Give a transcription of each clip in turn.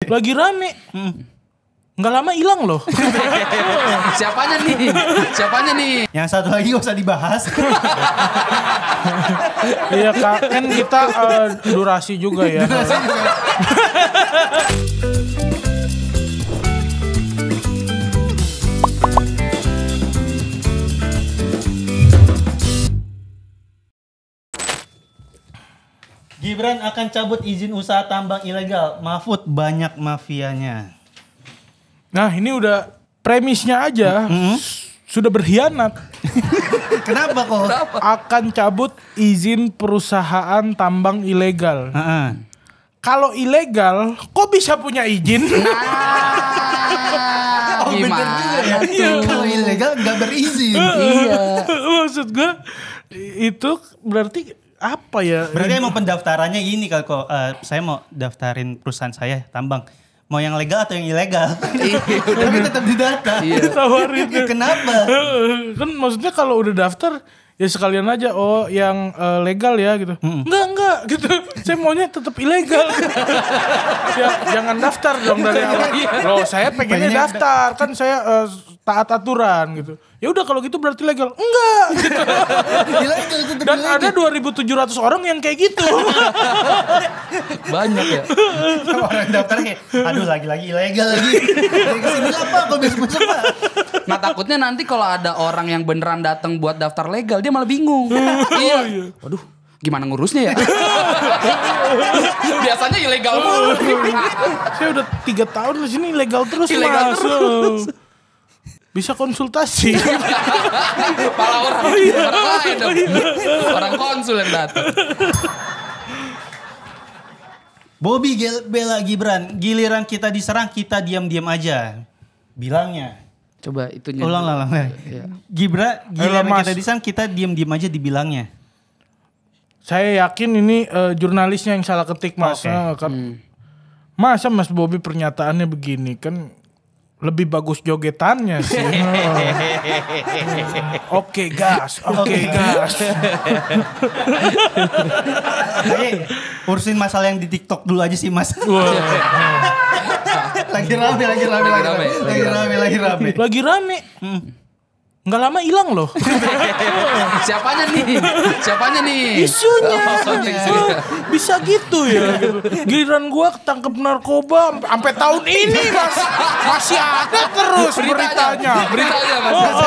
lagi rame. Nggak lama hilang loh. Siapanya nih? Siapanya nih? Yang satu lagi gak usah dibahas. Iya kan kita durasi juga ya. Gibran akan cabut izin usaha tambang ilegal. Mahfud banyak mafianya. Nah ini udah premisnya aja. Sudah berkhianat. Kenapa kok? Akan cabut izin perusahaan tambang ilegal. Kalau ilegal, kok bisa punya izin? Gimana tuh? Kalau ilegal gak berizin. Iya. Maksud gue itu berarti apa ya? Berarti emang pendaftarannya gini kalau saya mau daftarin perusahaan saya tambang. Mau yang legal atau yang ilegal? Tapi tetap didata. Tawarin. Kenapa? Kan maksudnya kalau udah daftar ya sekalian aja yang legal ya gitu. Enggak gitu. Saya maunya tetap ilegal. Ya jangan daftar dong dari awal. Loh saya pengennya daftar kan saya taat aturan gitu. Ya udah kalau gitu berarti legal. Enggak gitu. Dan ada 2.700 orang yang kayak gitu. Banyak ya. Orang daftar kayak, aduh lagi-lagi ilegal lagi. Dari kesini apa kok besok-besok Pak? Nah takutnya nanti kalau ada orang yang beneran datang buat daftar legal dia malah bingung. Iya. Waduh, gimana ngurusnya ya? Biasanya ilegal mulu. Saya udah 3 tahun di sini ilegal terus. Ilegal terus. Bisa konsultasi. Kepala orang lain dong. Orang konsul yang datang. Bobby bela Gibran, giliran kita diserang kita diam-diam aja. Bilangnya. Coba itu Ulang. Iya. Gibran, giliran Mas. kita diserang kita diam-diam aja dibilangnya. Saya yakin ini jurnalisnya yang salah ketik Mas. Masa Mas Bobby pernyataannya begini kan lebih bagus jogetannya sih. Oke gas. Urusin masalah yang di TikTok dulu aja sih Mas. Lagi rame. Nggak lama hilang loh. Siapanya nih? Isunya. Bisa gitu ya. Giliran gua ketangkep narkoba sampai tahun ini Mas. Masih ada terus beritanya. Mas.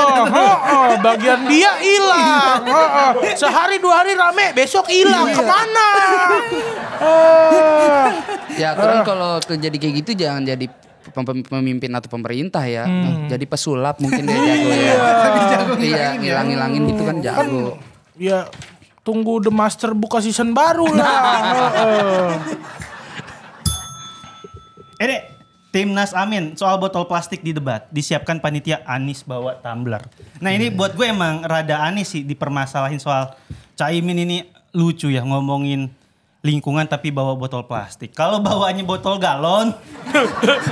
Bagian dia hilang. Sehari 2 hari rame, besok hilang. Kemana? Ya kan kalau terjadi kayak gitu jangan jadi pemimpin atau pemerintah ya. Jadi pesulap mungkin dia jago ya. Iya, ngilang-ngilangin gitu kan jago. Ya tunggu The Master buka season baru lah. Ini Timnas Amin soal botol plastik di debat. Disiapkan panitia Anies bawa tumbler. Nah ini buat gue emang rada aneh sih dipermasalahin soal Caimin ini lucu ya ngomongin lingkungan tapi bawa botol plastik. Kalau bawanya botol galon,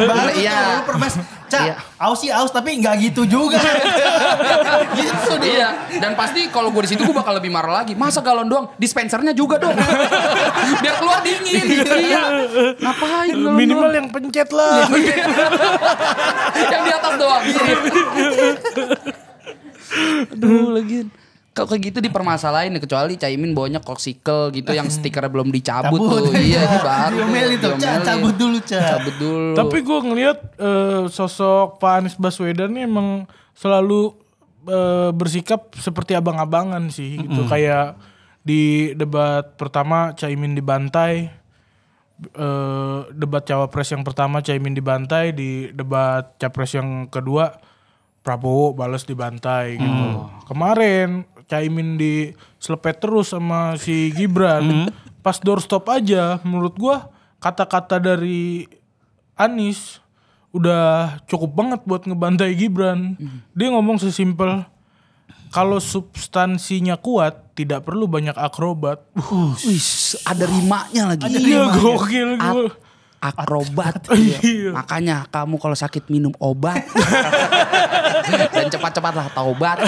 baru iya. Aus tapi nggak gitu juga. Gitu dong. Iya, dan pasti kalau gue di situ gue bakal lebih marah lagi. Masa galon doang, dispensernya juga dong. Biar keluar dingin. Iya. Ngapain galon Minimal doang? yang pencet lah. Yang di atas doang. Aduh, lagi. Kalau kayak gitu dipermasalahin kecuali Caimin bawanya koksikel gitu yang stikernya belum dicabut tuh. Iya, itu baru. Diomelin tuh, cabut dulu. Tapi gue ngelihat sosok Pak Anies Baswedan ini emang selalu bersikap seperti abang-abangan sih gitu. Kayak di debat pertama Caimin dibantai, debat cawapres yang pertama Caimin dibantai, di debat capres yang kedua Prabowo balas dibantai gitu. Kemarin Caimin diselepet terus sama si Gibran. Pas doorstop aja menurut gua kata-kata dari Anies udah cukup banget buat ngebantai Gibran. Dia ngomong sesimpel, kalau substansinya kuat tidak perlu banyak akrobat. Wih, ada rimanya lagi. Iya gokil gue. Akrobat. Iya. Makanya kamu kalau sakit minum obat. Dan cepat-cepatlah taubat.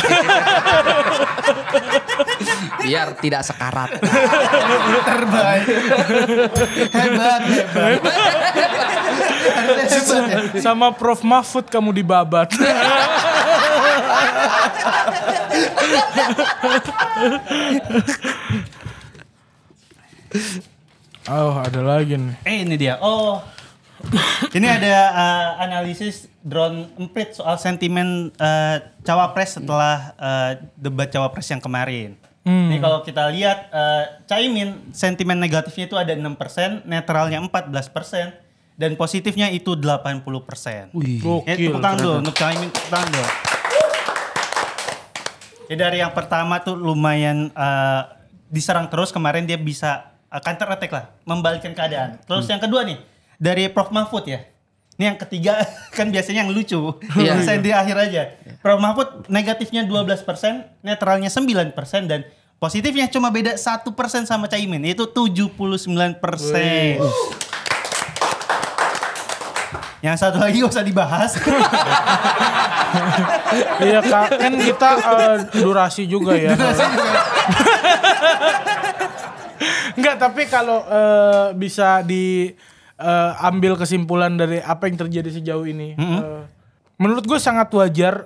Biar tidak sekarat. Terbaik. Hebat. Harusnya hebat ya. Sama Prof Mahfud kamu dibabat. Oh, ada lagi nih. Ini dia. Oh. Ini ada analisis drone emprit soal sentimen cawapres setelah debat cawapres yang kemarin. Ini kalau kita lihat Caimin sentimen negatifnya itu ada 6%, netralnya 14%, dan positifnya itu 80%. Wih. Tepuk tangan dulu untuk Caimin, tepuk tangan dulu. Ya, dari yang pertama tuh lumayan diserang terus, kemarin dia bisa counter attack lah, membalikkan keadaan. Terus yang kedua nih, dari Prof Mahfud ya. Ini yang ketiga kan biasanya yang lucu. Saya di akhir aja. Prof Mahfud negatifnya 12%, netralnya 9%, dan positifnya cuma beda 1% sama Caimin, yaitu 79%. Yang satu lagi gak usah dibahas. Iya kan kita durasi juga ya. Enggak, tapi kalau bisa diambil kesimpulan dari apa yang terjadi sejauh ini. Menurut gue sangat wajar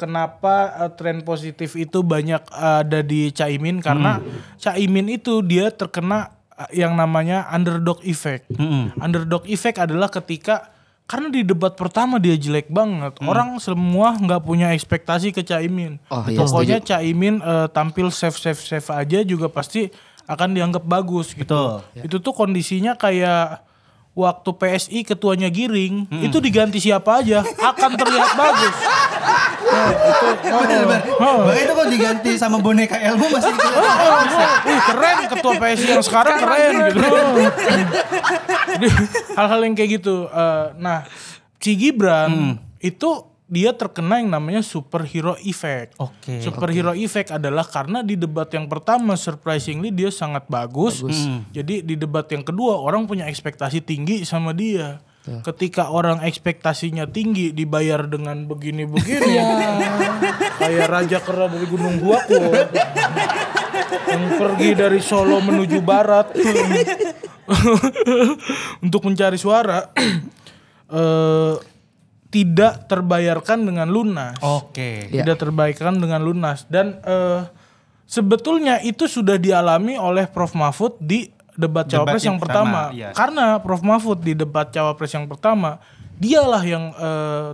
kenapa tren positif itu banyak ada di Caimin. Karena Caimin itu dia terkena yang namanya underdog effect. Underdog effect adalah ketika, karena di debat pertama dia jelek banget. Orang semua nggak punya ekspektasi ke Caimin. Pokoknya Caimin tampil safe aja juga pasti akan dianggap bagus gitu. Betul. Itu tuh kondisinya kayak waktu PSI ketuanya Giring, itu diganti siapa aja akan terlihat bagus. Bahkan itu kok diganti sama boneka Elmo masih Keren ketua PSI yang sekarang keren gitu. Jadi hal-hal yang kayak gitu. Nah, si Gibran itu dia terkena yang namanya superhero effect. Superhero effect adalah karena di debat yang pertama surprisingly dia sangat bagus. Jadi di debat yang kedua orang punya ekspektasi tinggi sama dia. Ketika orang ekspektasinya tinggi dibayar dengan begini-begini. Kayak Raja Kera dari Gunung Buako. Yang pergi dari Solo menuju barat. Untuk mencari suara. Tidak terbayarkan dengan lunas. Tidak terbayarkan dengan lunas. Dan sebetulnya itu sudah dialami oleh Prof Mahfud di debat cawapres yang pertama. Karena Prof Mahfud di debat cawapres yang pertama, dialah yang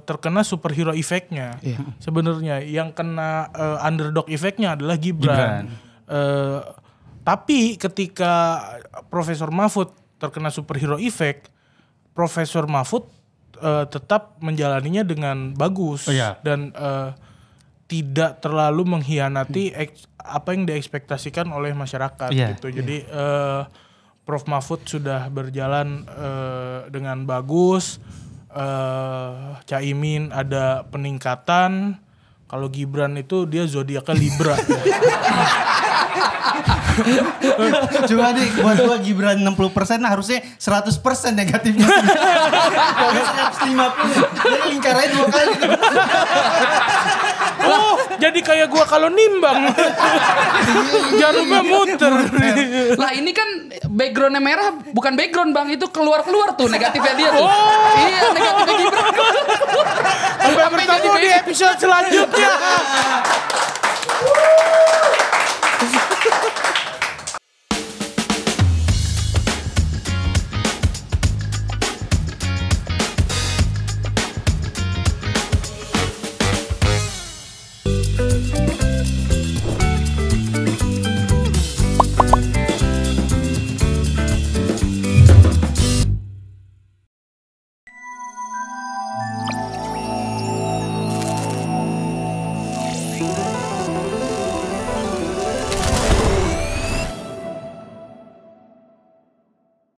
terkena superhero effect-nya. Sebenarnya yang kena underdog effect-nya adalah Gibran. Tapi ketika Profesor Mahfud terkena superhero effect, Profesor Mahfud tetap menjalaninya dengan bagus dan tidak terlalu mengkhianati apa yang diekspektasikan oleh masyarakat gitu. Jadi Prof Mahfud sudah berjalan dengan bagus. Caimin ada peningkatan. Kalau Gibran itu dia zodiaknya Libra. Coba nih buat gua Gibran 60% harusnya 100% negatifnya. Kalau 150 jadi lingkarannya 2 kali gitu. Oh, jadi kayak gua kalau nimbang. Jarumnya muter. Lah ini kan backgroundnya merah, bukan background Bang, itu keluar tuh negatifnya dia tuh. Iya, negatifnya Gibran. Sampai bertemu di episode selanjutnya.